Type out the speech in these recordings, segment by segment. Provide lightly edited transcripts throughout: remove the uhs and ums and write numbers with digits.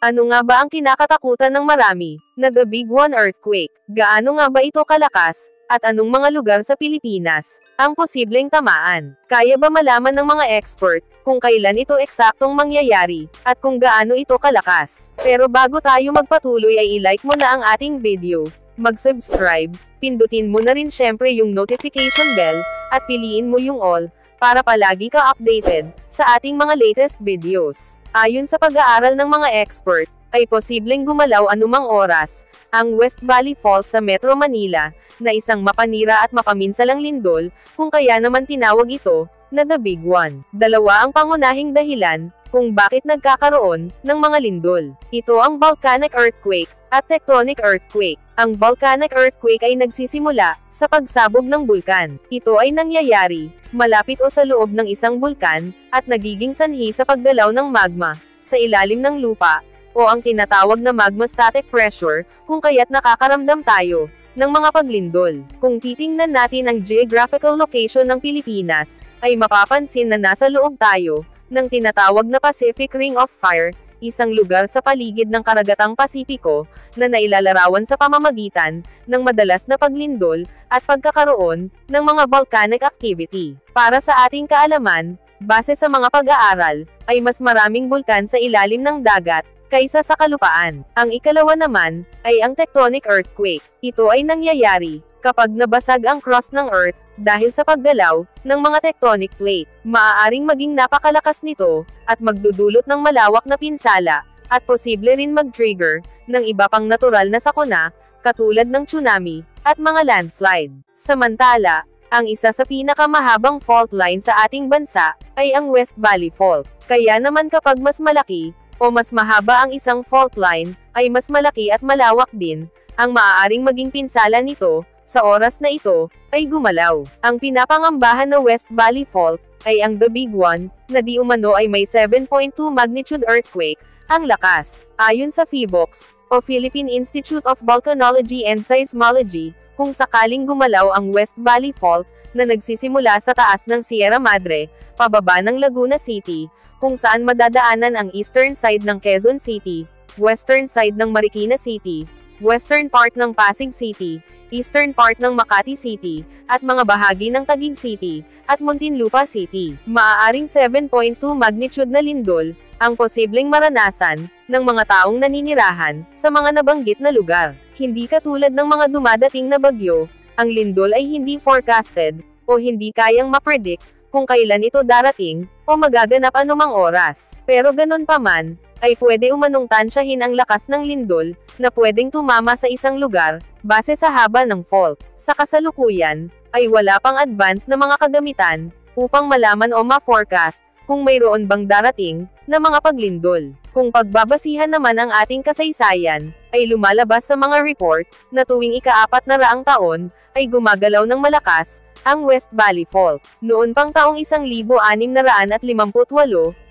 Ano nga ba ang kinakatakutan ng marami, na The Big One earthquake? Gaano nga ba ito kalakas, at anong mga lugar sa Pilipinas ang posibleng tamaan? Kaya ba malaman ng mga expert kung kailan ito eksaktong mangyayari, at kung gaano ito kalakas? Pero bago tayo magpatuloy ay i-like mo na ang ating video, mag-subscribe, pindutin mo na rin syempre yung notification bell, at piliin mo yung all, para palagi ka updated sa ating mga latest videos. Ayon sa pag-aaral ng mga expert, ay posibleng gumalaw anumang oras ang West Valley Fault sa Metro Manila, na isang mapanira at mapaminsalang lindol, kung kaya naman tinawag ito na The Big One. Dalawa ang pangunahing dahilan kung bakit nagkakaroon ng mga lindol. Ito ang volcanic earthquake at tectonic earthquake. Ang volcanic earthquake ay nagsisimula sa pagsabog ng bulkan. Ito ay nangyayari malapit o sa loob ng isang bulkan, at nagiging sanhi sa paggalaw ng magma sa ilalim ng lupa, o ang tinatawag na magma-static pressure, kung kaya't nakakaramdam tayo ng mga paglindol. Kung titingnan natin ang geographical location ng Pilipinas, ay mapapansin na nasa loob tayo ng tinatawag na Pacific Ring of Fire, isang lugar sa paligid ng karagatang Pasipiko, na nailalarawan sa pamamagitan ng madalas na paglindol, at pagkakaroon ng mga volcanic activity. Para sa ating kaalaman, base sa mga pag-aaral, ay mas maraming bulkan sa ilalim ng dagat kaysa sa kalupaan. Ang ikalawa naman ay ang tectonic earthquake. Ito ay nangyayari kapag nabasag ang crust ng Earth dahil sa paggalaw ng mga tectonic plate. Maaaring maging napakalakas nito, at magdudulot ng malawak na pinsala, at posible rin mag-trigger ng iba pang natural na sakuna, katulad ng tsunami at mga landslide. Samantala, ang isa sa pinakamahabang fault line sa ating bansa ay ang West Valley Fault. Kaya naman kapag mas malaki o mas mahaba ang isang fault line, ay mas malaki at malawak din ang maaaring maging pinsala nito. Sa oras na ito, ay gumalaw. Ang pinapangambahan na West Valley Fault, ay ang The Big One, na di umano ay may 7.2 magnitude earthquake, ang lakas. Ayon sa PHIVOLCS, o Philippine Institute of Volcanology and Seismology, kung sakaling gumalaw ang West Valley Fault, na nagsisimula sa taas ng Sierra Madre, pababa ng Laguna City, kung saan madadaanan ang eastern side ng Quezon City, western side ng Marikina City, western part ng Pasig City, eastern part ng Makati City, at mga bahagi ng Taguig City, at Muntinlupa City. Maaaring 7.2 magnitude na lindol ang posibleng maranasan ng mga taong naninirahan sa mga nabanggit na lugar. Hindi katulad ng mga dumadating na bagyo, ang lindol ay hindi forecasted, o hindi kayang mapredict kung kailan ito darating, o magaganap anumang oras. Pero ganon pa man, ay pwede umanong tansyahin ang lakas ng lindol, na pwedeng tumama sa isang lugar, base sa haba ng fault. Sa kasalukuyan, ay wala pang advance na mga kagamitan, upang malaman o ma-forecast, kung mayroon bang darating, na mga paglindol. Kung pagbabasihan naman ang ating kasaysayan, ay lumalabas sa mga report, na tuwing ika-400 taon, ay gumagalaw ng malakas, ang West Valley Fault. Noon pang taong 1658,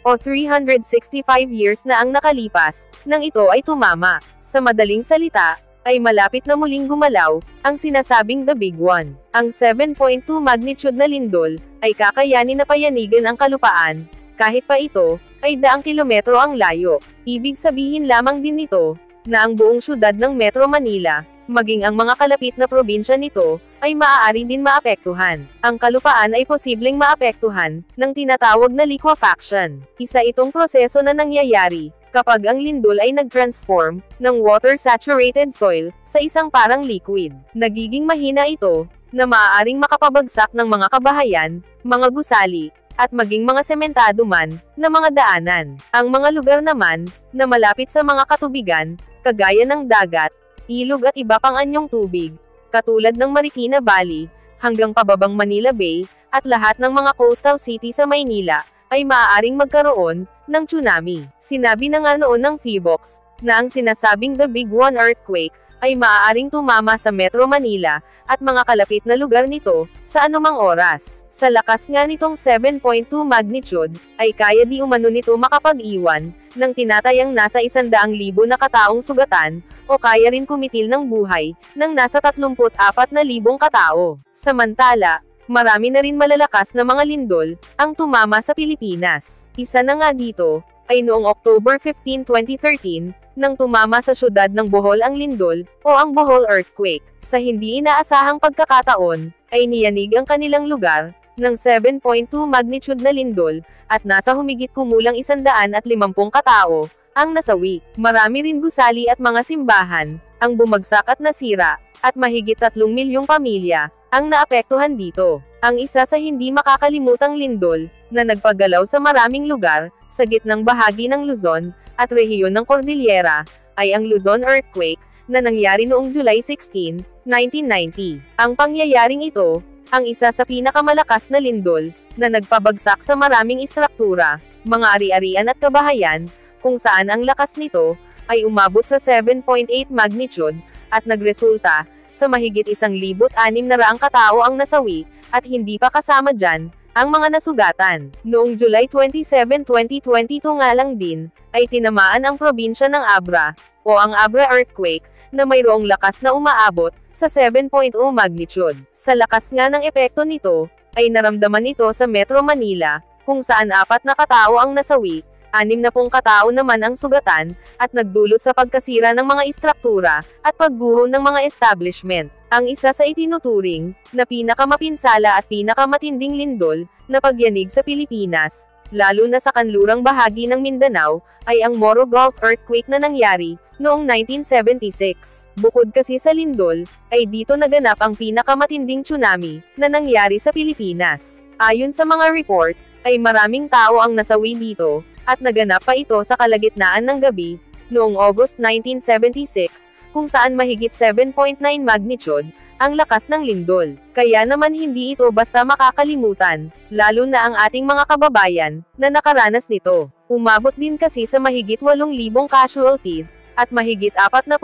o 365 years na ang nakalipas, nang ito ay tumama. Sa madaling salita, ay malapit na muling gumalaw, ang sinasabing The Big One. Ang 7.2 magnitude na lindol, ay kakayanin na payanigan ang kalupaan, kahit pa ito, ay daang kilometro ang layo. Ibig sabihin lamang din nito, na ang buong syudad ng Metro Manila, maging ang mga kalapit na probinsya nito, ay maaari din maapektuhan. Ang kalupaan ay posibleng maapektuhan ng tinatawag na liquefaction. Isa itong proseso na nangyayari kapag ang lindol ay nag-transform ng water-saturated soil sa isang parang liquid. Nagiging mahina ito, na maaaring makapabagsak ng mga kabahayan, mga gusali, at maging mga sementado man na mga daanan. Ang mga lugar naman na malapit sa mga katubigan, kagaya ng dagat, ilog at iba pang anyong tubig, katulad ng Marikina Valley, hanggang pababang Manila Bay, at lahat ng mga coastal city sa Maynila, ay maaaring magkaroon ng tsunami. Sinabi na nga noon ng PHIVOLCS, na ang sinasabing The Big One earthquake, ay maaaring tumama sa Metro Manila, at mga kalapit na lugar nito, sa anumang oras. Sa lakas nga nitong 7.2 magnitude, ay kaya di umano nito makapag-iwan, ng tinatayang nasa 100,000 na kataong sugatan, o kaya rin kumitil ng buhay, ng nasa 34,000 katao. Samantala, marami na rin malalakas na mga lindol, ang tumama sa Pilipinas. Isa na nga dito, ay noong October 15, 2013, nang tumama sa syudad ng Bohol ang lindol, o ang Bohol earthquake. Sa hindi inaasahang pagkakataon, ay niyanig ang kanilang lugar, ng 7.2 magnitude na lindol, at nasa humigit kumulang 150 katao, ang nasawi. Marami rin gusali at mga simbahan, ang bumagsak at nasira, at mahigit 3 milyong pamilya, ang naapektuhan dito. Ang isa sa hindi makakalimutang lindol, na nagpagalaw sa maraming lugar, sa gitnang bahagi ng Luzon, at rehiyon ng Cordillera, ay ang Luzon earthquake, na nangyari noong July 16, 1990. Ang pangyayaring ito, ang isa sa pinakamalakas na lindol, na nagpabagsak sa maraming istruktura, mga ari-arian at kabahayan, kung saan ang lakas nito, ay umabot sa 7.8 magnitude, at nagresulta, sa mahigit 1,600 katao ang nasawi, at hindi pa kasama dyan, ang mga nasugatan. Noong July 27, 2022 nga lang din, ay tinamaan ang probinsya ng Abra, o ang Abra earthquake, na mayroong lakas na umaabot, sa 7.0 magnitude. Sa lakas nga ng epekto nito, ay naramdaman ito sa Metro Manila, kung saan 4 na katao ang nasawi, 60 katao naman ang sugatan, at nagdulot sa pagkasira ng mga istruktura, at pagguho ng mga establishment. Ang isa sa itinuturing, na pinakamapinsala at pinakamatinding lindol, na pagyanig sa Pilipinas, lalo na sa kanlurang bahagi ng Mindanao, ay ang Moro Gulf earthquake na nangyari, noong 1976. Bukod kasi sa lindol, ay dito naganap ang pinakamatinding tsunami, na nangyari sa Pilipinas. Ayon sa mga report, ay maraming tao ang nasawi dito, at naganap pa ito sa kalagitnaan ng gabi, noong August 1976, kung saan mahigit 7.9 magnitude, ang lakas ng lindol. Kaya naman hindi ito basta makakalimutan, lalo na ang ating mga kababayan, na nakaranas nito. Umabot din kasi sa mahigit 8,000 casualties, at mahigit 40,000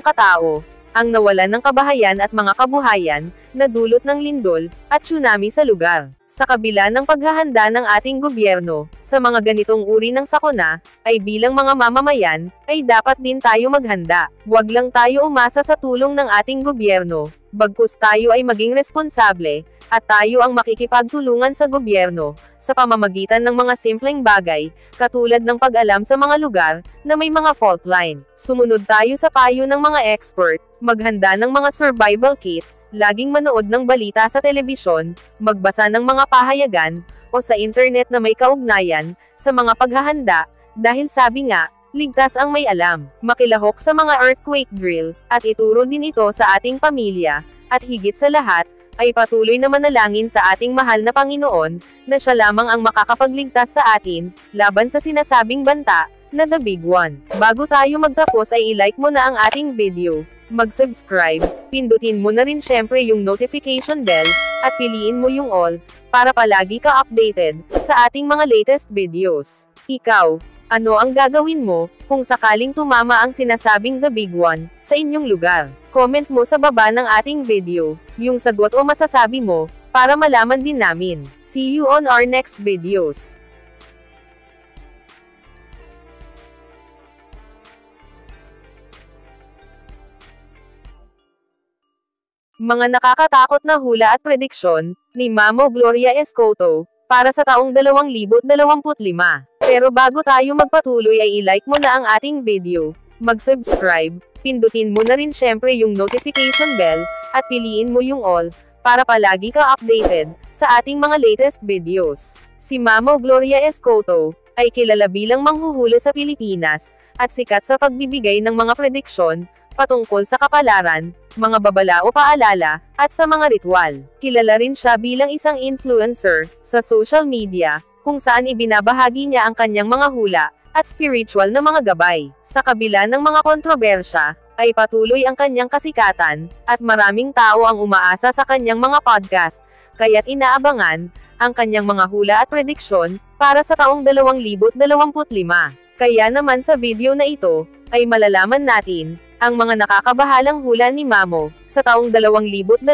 katao, ang nawalan ng kabahayan at mga kabuhayan, na dulot ng lindol, at tsunami sa lugar. Sa kabila ng paghahanda ng ating gobyerno, sa mga ganitong uri ng sakuna, ay bilang mga mamamayan, ay dapat din tayo maghanda. Huwag lang tayo umasa sa tulong ng ating gobyerno, bagkus tayo ay maging responsable, at tayo ang makikipagtulungan sa gobyerno, sa pamamagitan ng mga simpleng bagay, katulad ng pag-alam sa mga lugar, na may mga fault line. Sumunod tayo sa payo ng mga expert, maghanda ng mga survival kit, laging manood ng balita sa telebisyon, magbasa ng mga pahayagan, o sa internet na may kaugnayan, sa mga paghahanda, dahil sabi nga, ligtas ang may alam. Makilahok sa mga earthquake drill, at ituro din ito sa ating pamilya, at higit sa lahat, ay patuloy na manalangin sa ating mahal na Panginoon, na siya lamang ang makakapagligtas sa atin, laban sa sinasabing banta, na The Big One. Bago tayo magtapos ay i-like mo na ang ating video, mag-subscribe, pindutin mo na rin syempre yung notification bell, at piliin mo yung all, para palagi ka updated, sa ating mga latest videos. Ikaw, ano ang gagawin mo, kung sakaling tumama ang sinasabing The Big One, sa inyong lugar? Comment mo sa baba ng ating video, yung sagot o masasabi mo, para malaman din namin. See you on our next videos. Mga nakakatakot na hula at prediksyon, ni Mamo Gloria Escoto, para sa taong 2025. Pero bago tayo magpatuloy ay i-like mo na ang ating video, mag-subscribe, pindutin mo na rin syempre yung notification bell, at piliin mo yung all, para palagi ka updated, sa ating mga latest videos. Si Mamo Gloria Escoto, ay kilala bilang manghuhula sa Pilipinas, at sikat sa pagbibigay ng mga prediksyon, patungkol sa kapalaran, mga babala o paalala, at sa mga ritual. Kilala rin siya bilang isang influencer, sa social media, kung saan ibinabahagi niya ang kanyang mga hula, at spiritual na mga gabay. Sa kabila ng mga kontrobersya, ay patuloy ang kanyang kasikatan, at maraming tao ang umaasa sa kanyang mga podcast, kaya't inaabangan, ang kanyang mga hula at prediksyon, para sa taong 2025. Kaya naman sa video na ito, ay malalaman natin, ang mga nakakabahalang hula ni Mamo, sa taong 2025.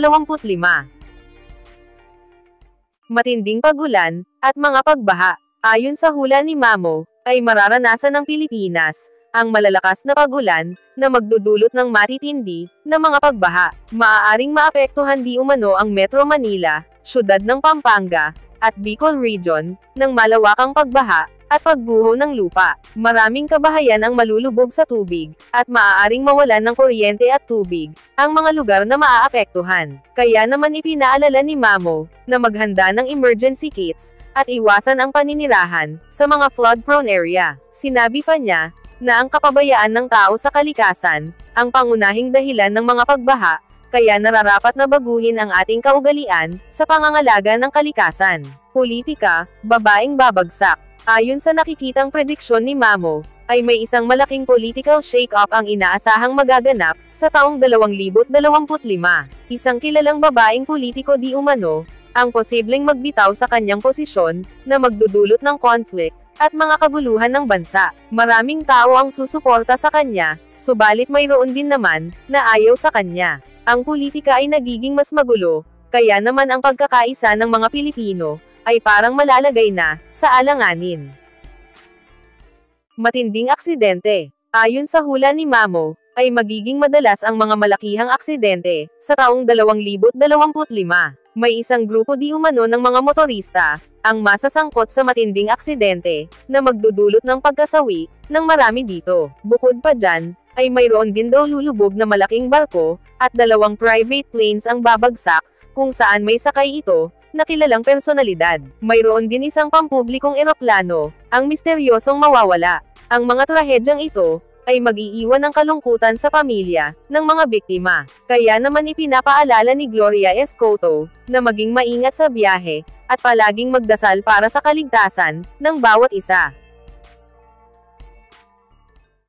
Matinding pagulan, at mga pagbaha. Ayon sa hula ni Mamo, ay mararanasan ng Pilipinas, ang malalakas na pagulan, na magdudulot ng matitindi, na mga pagbaha. Maaaring maapektuhan di umano ang Metro Manila, syudad ng Pampanga, at Bicol Region, ng malawakang pagbaha, at pagguho ng lupa. Maraming kabahayan ang malulubog sa tubig, at maaaring mawalan ng kuryente at tubig, ang mga lugar na maaapektuhan. Kaya naman ipinaalala ni Mamo, na maghanda ng emergency kits, at iwasan ang paninirahan, sa mga flood-prone area. Sinabi pa niya, na ang kapabayaan ng tao sa kalikasan, ang pangunahing dahilan ng mga pagbaha, kaya nararapat na baguhin ang ating kaugalian, sa pangangalaga ng kalikasan. Politika, babaeng babagsak. Ayon sa nakikitang prediksyon ni Mamo, ay may isang malaking political shake-up ang inaasahang magaganap, sa taong 2025. Isang kilalang babaeng politiko di umano, ang posibleng magbitaw sa kanyang posisyon, na magdudulot ng conflict, at mga kaguluhan ng bansa. Maraming tao ang susuporta sa kanya, subalit mayroon din naman, na ayaw sa kanya. Ang politika ay nagiging mas magulo, kaya naman ang pagkakaisa ng mga Pilipino, ay parang malalagay na, sa alanganin. Matinding aksidente. Ayon sa hula ni Mamo, ay magiging madalas ang mga malakihang aksidente, sa taong 2025. May isang grupo di umano ng mga motorista, ang masasangkot sa matinding aksidente, na magdudulot ng pagkasawi, ng marami dito. Bukod pa dyan, ay mayroon din daw lulubog na malaking barko, at 2 private planes ang babagsak, kung saan may sakay ito, na kilalang personalidad. Mayroon din isang pampublikong eroplano, ang misteryosong mawawala. Ang mga trahedyang ito, ay mag-iiwan ng kalungkutan sa pamilya, ng mga biktima. Kaya naman ipinapaalala ni Gloria Escoto, na maging maingat sa biyahe, at palaging magdasal para sa kaligtasan, ng bawat isa.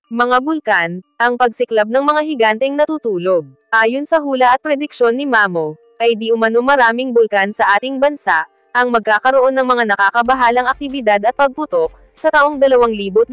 Mga bulkan, ang pagsiklab ng mga higanteng natutulog. Ayon sa hula at prediksyon ni Mamo, ay di umano maraming bulkan sa ating bansa, ang magkakaroon ng mga nakakabahalang aktibidad at pagputok, sa taong 2025.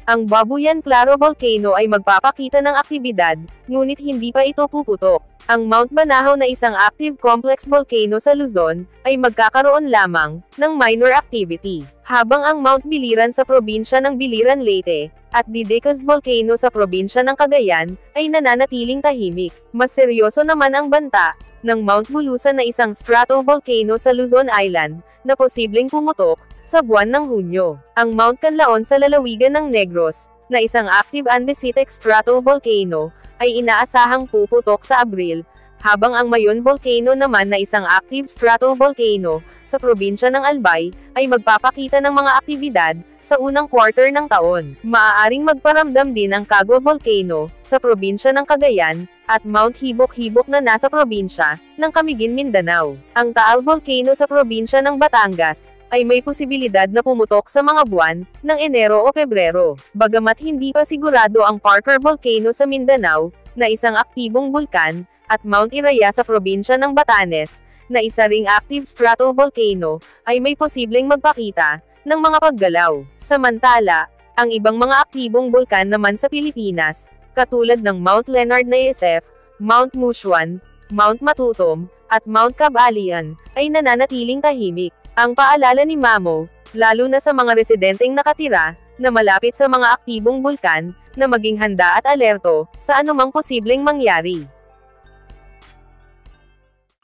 Ang Babuyan Claro Volcano ay magpapakita ng aktibidad, ngunit hindi pa ito puputok. Ang Mount Banahaw na isang active complex volcano sa Luzon, ay magkakaroon lamang, ng minor activity. Habang ang Mount Biliran sa probinsya ng Biliran Leyte, at Didecos Volcano sa probinsya ng Cagayan, ay nananatiling tahimik. Mas seryoso naman ang banta, ng Mount Bulusan na isang stratovolcano sa Luzon Island, na posibleng pumutok, sa buwan ng Hunyo. Ang Mount Canlaon sa lalawigan ng Negros, na isang active andesitic stratovolcano, ay inaasahang puputok sa Abril, habang ang Mayon Volcano naman na isang active stratovolcano, sa probinsya ng Albay, ay magpapakita ng mga aktibidad, sa unang quarter ng taon. Maaaring magparamdam din ang Caguas Volcano, sa probinsya ng Cagayan, at Mount Hibok-Hibok na nasa probinsya, ng Camiguin Mindanao. Ang Taal Volcano sa probinsya ng Batangas, ay may posibilidad na pumutok sa mga buwan, ng Enero o Pebrero. Bagamat hindi pa sigurado ang Parker Volcano sa Mindanao, na isang aktibong bulkan, at Mount Iraya sa probinsya ng Batanes, na isa ring active stratovolcano, ay may posibleng magpakita, ng mga paggalaw. Samantala, ang ibang mga aktibong bulkan naman sa Pilipinas, katulad ng Mount Leonard na Isef, Mount Mushuan, Mount Matutom, at Mount Cabalian, ay nananatiling tahimik. Ang paalala ni Mamo, lalo na sa mga residenteng nakatira, na malapit sa mga aktibong bulkan, na maging handa at alerto, sa anumang posibleng mangyari.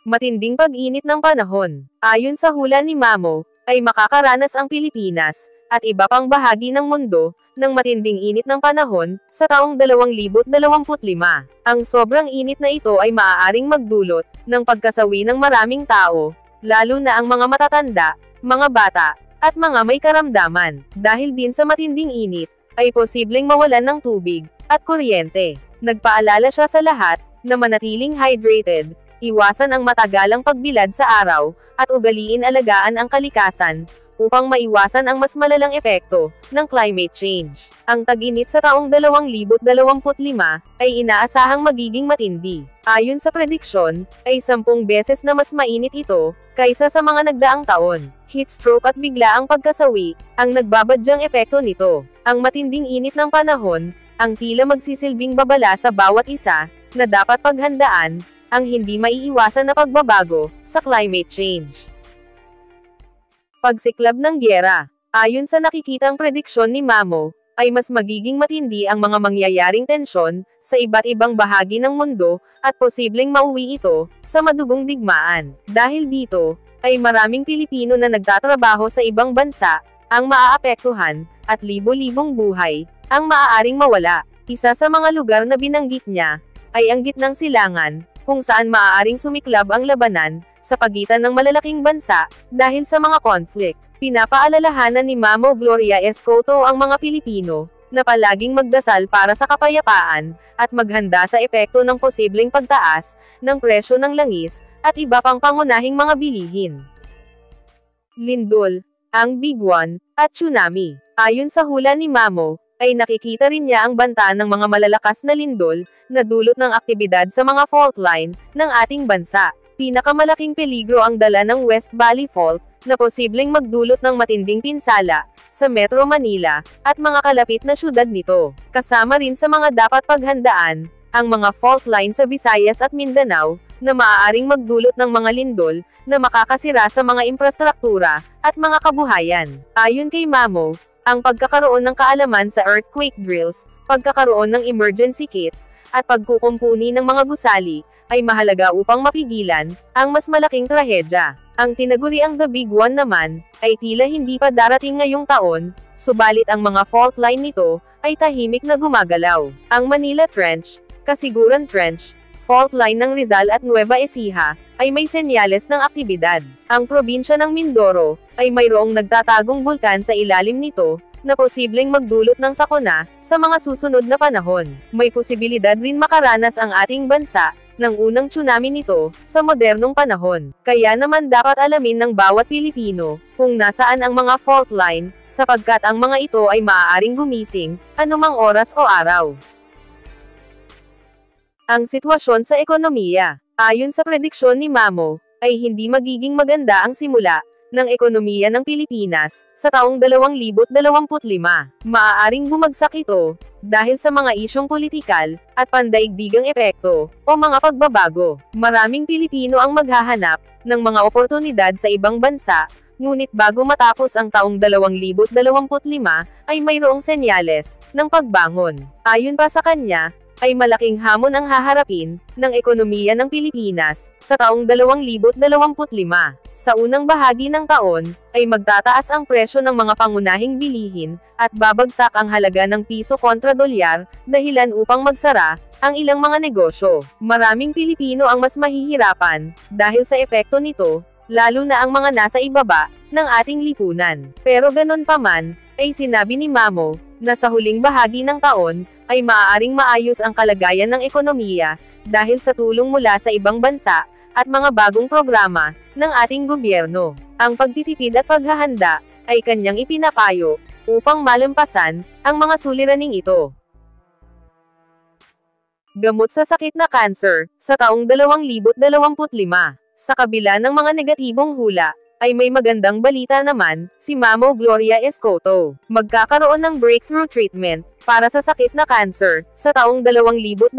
Matinding pag-init ng panahon. Ayon sa hula ni Mamo, ay makakaranas ang Pilipinas, at iba pang bahagi ng mundo, ng matinding init ng panahon, sa taong 2025. Ang sobrang init na ito ay maaaring magdulot, ng pagkasawi ng maraming tao, lalo na ang mga matatanda, mga bata, at mga may karamdaman. Dahil din sa matinding init, ay posibleng mawalan ng tubig, at kuryente. Nagpaalala siya sa lahat, na manatiling hydrated, iwasan ang matagalang pagbilad sa araw, at ugaliin alagaan ang kalikasan, upang maiwasan ang mas malalang epekto, ng climate change. Ang tag-init sa taong 2025, ay inaasahang magiging matindi. Ayon sa prediksyon, ay 10 beses na mas mainit ito, kaysa sa mga nagdaang taon. Heat stroke at biglaang pagkasawi, ang nagbabadyang epekto nito. Ang matinding init ng panahon, ang tila magsisilbing babala sa bawat isa, na dapat paghandaan, ang hindi maiiwasan na pagbabago, sa climate change. Pagsiklab ng gyera. Ayon sa nakikitang prediksyon ni Mamo, ay mas magiging matindi ang mga mangyayaring tensyon, sa iba't ibang bahagi ng mundo, at posibleng mauwi ito, sa madugong digmaan. Dahil dito, ay maraming Pilipino na nagtatrabaho sa ibang bansa, ang maaapektuhan, at libo-libong buhay, ang maaaring mawala. Isa sa mga lugar na binanggit niya, ay ang gitnang silangan, kung saan maaaring sumiklab ang labanan, sa pagitan ng malalaking bansa, dahil sa mga conflict. Pinapaalalahanan ni Mamo Gloria Escoto ang mga Pilipino, na palaging magdasal para sa kapayapaan, at maghanda sa epekto ng posibleng pagtaas, ng presyo ng langis, at iba pang pangunahing mga bilihin. Lindol, ang Big One, at tsunami. Ayon sa hula ni Mamo, ay nakikita rin niya ang banta ng mga malalakas na lindol, na dulot ng aktibidad sa mga fault line, ng ating bansa. Pinakamalaking peligro ang dala ng West Valley Fault, na posibleng magdulot ng matinding pinsala, sa Metro Manila, at mga kalapit na syudad nito. Kasama rin sa mga dapat paghandaan, ang mga fault line sa Visayas at Mindanao, na maaaring magdulot ng mga lindol, na makakasira sa mga infrastruktura, at mga kabuhayan. Ayon kay Mamo, ang pagkakaroon ng kaalaman sa earthquake drills, pagkakaroon ng emergency kits, at pagkukumpuni ng mga gusali, ay mahalaga upang mapigilan ang mas malaking trahedya. Ang tinaguriang The Big One naman, ay tila hindi pa darating ngayong taon, subalit ang mga fault line nito, ay tahimik na gumagalaw. Ang Manila Trench, Kasiguran Trench, fault line ng Rizal at Nueva Ecija, ay may senyales ng aktibidad. Ang probinsya ng Mindoro, ay mayroong nagtatagong bulkan sa ilalim nito, na posibleng magdulot ng sakuna, sa mga susunod na panahon. May posibilidad rin makaranas ang ating bansa, ng unang tsunami nito, sa modernong panahon. Kaya naman dapat alamin ng bawat Pilipino, kung nasaan ang mga fault line, sapagkat ang mga ito ay maaaring gumising, anumang oras o araw. Ang sitwasyon sa ekonomiya. Ayon sa prediksyon ni Mamo, ay hindi magiging maganda ang simula, ng ekonomiya ng Pilipinas, sa taong 2025. Maaaring bumagsak ito, dahil sa mga isyong politikal, at pandaigdigang epekto, o mga pagbabago. Maraming Pilipino ang maghahanap, ng mga oportunidad sa ibang bansa, ngunit bago matapos ang taong 2025, ay mayroong senyales, ng pagbangon. Ayon pa sa kanya, ay malaking hamon ang haharapin, ng ekonomiya ng Pilipinas, sa taong 2025. Sa unang bahagi ng taon, ay magtataas ang presyo ng mga pangunahing bilihin, at babagsak ang halaga ng piso kontra dolyar, dahilan upang magsara, ang ilang mga negosyo. Maraming Pilipino ang mas mahihirapan, dahil sa epekto nito, lalo na ang mga nasa ibaba, ng ating lipunan. Pero ganon pa man, ay sinabi ni Mamo, na sa huling bahagi ng taon, ay maaaring maayos ang kalagayan ng ekonomiya, dahil sa tulong mula sa ibang bansa, at mga bagong programa, ng ating gobyerno. Ang pagtitipid at paghahanda, ay kanyang ipinapayo, upang malampasan, ang mga suliraning ito. Gamot sa sakit na cancer, sa taong 2025. Sa kabila ng mga negatibong hula, ay may magandang balita naman, si Mamo Gloria Escoto. Magkakaroon ng breakthrough treatment, para sa sakit na cancer, sa taong 2025.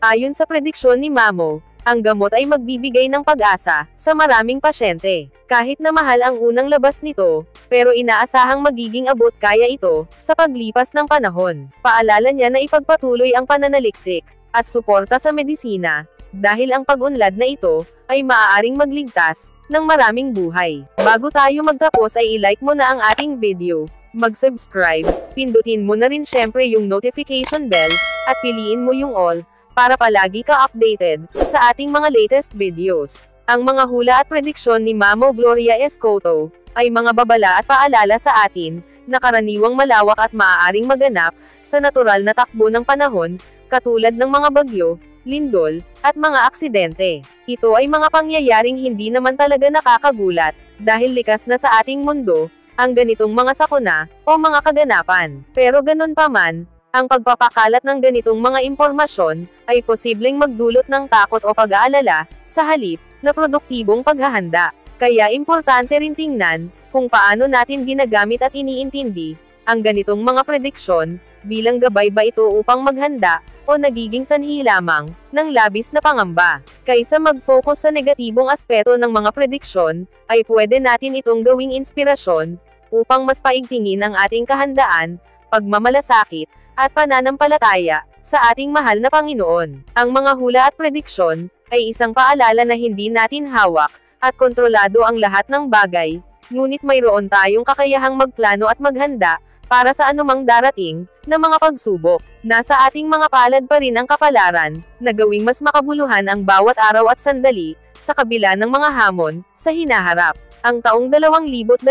Ayon sa prediksyon ni Mamo, ang gamot ay magbibigay ng pag-asa, sa maraming pasyente. Kahit na mahal ang unang labas nito, pero inaasahang magiging abot kaya ito, sa paglipas ng panahon. Paalala niya na ipagpatuloy ang pananaliksik, at suporta sa medisina, dahil ang pag-unlad na ito, ay maaaring magligtas, ng maraming buhay. Bago tayo magtapos ay i-like mo na ang ating video, mag-subscribe, pindutin mo na rin syempre yung notification bell, at piliin mo yung all, para palagi ka updated, sa ating mga latest videos. Ang mga hula at prediksyon ni Mamo Gloria Escoto, ay mga babala at paalala sa atin, na karaniwang malawak at maaaring maganap, sa natural na takbo ng panahon, katulad ng mga bagyo, lindol, at mga aksidente. Ito ay mga pangyayaring hindi naman talaga nakakagulat, dahil likas na sa ating mundo, ang ganitong mga sakuna, o mga kaganapan. Pero ganun pa man, ang pagpapakalat ng ganitong mga impormasyon, ay posibleng magdulot ng takot o pag-aalala, sa halip, na produktibong paghahanda. Kaya importante rin tingnan, kung paano natin ginagamit at iniintindi, ang ganitong mga prediksyon, bilang gabay ba ito upang maghanda, o nagiging sanhi lamang, ng labis na pangamba. Kaysa mag-focus sa negatibong aspeto ng mga prediksyon, ay pwede natin itong gawing inspirasyon, upang mas paigtingin ang ating kahandaan, pagmamalasakit, at pananampalataya, sa ating mahal na Panginoon. Ang mga hula at prediksyon, ay isang paalala na hindi natin hawak, at kontrolado ang lahat ng bagay, ngunit mayroon tayong kakayahang magplano at maghanda para sa anumang darating na mga pagsubok. Nasa ating mga palad pa rin ang kapalaran na gawing mas makabuluhan ang bawat araw at sandali sa kabila ng mga hamon sa hinaharap. Ang taong 2025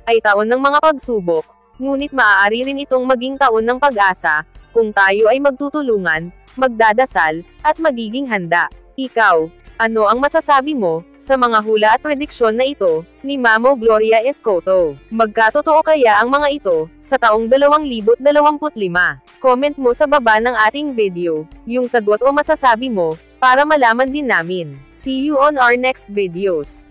ay taon ng mga pagsubok, ngunit maaari rin itong maging taon ng pag-asa kung tayo ay magtutulungan, magdadasal, at magiging handa. Ikaw, ano ang masasabi mo sa mga hula at prediksyon na ito ni Mamo Gloria Escoto? Magkatotoo kaya ang mga ito sa taong 2025? Comment mo sa baba ng ating video yung sagot o masasabi mo para malaman din namin. See you on our next videos.